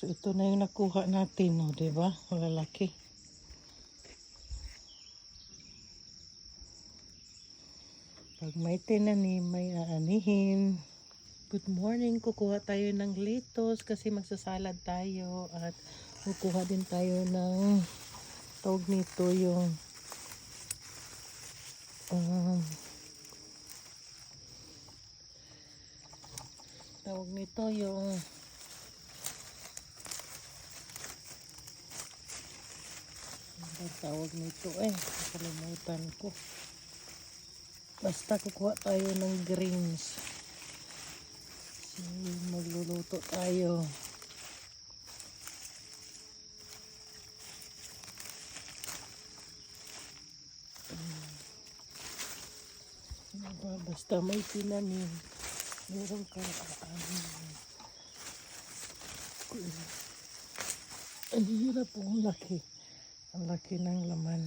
So ito na yung nakuha natin, no, 'di ba? Malalaki. Pag may tinanim, may aanihin. Good morning, kukuha tayo ng litos kasi magsasalad tayo at kukuha din tayo ng tawag nito yung tawag nito yung ang tawag nito nakalimutan ko. Basta kukuha tayo ng greens. So, magluluto tayo. Basta may tinanim, meron kang aanin. Ang hirap po, ang laki. Ang laki ng laman.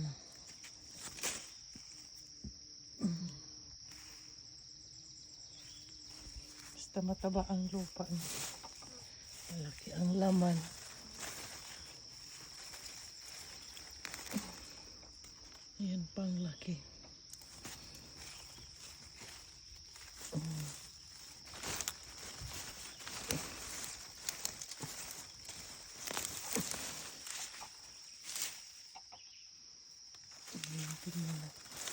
Basta mataba ang lupa. Malaki ang laman. Yan pang laki. Tingnan mo.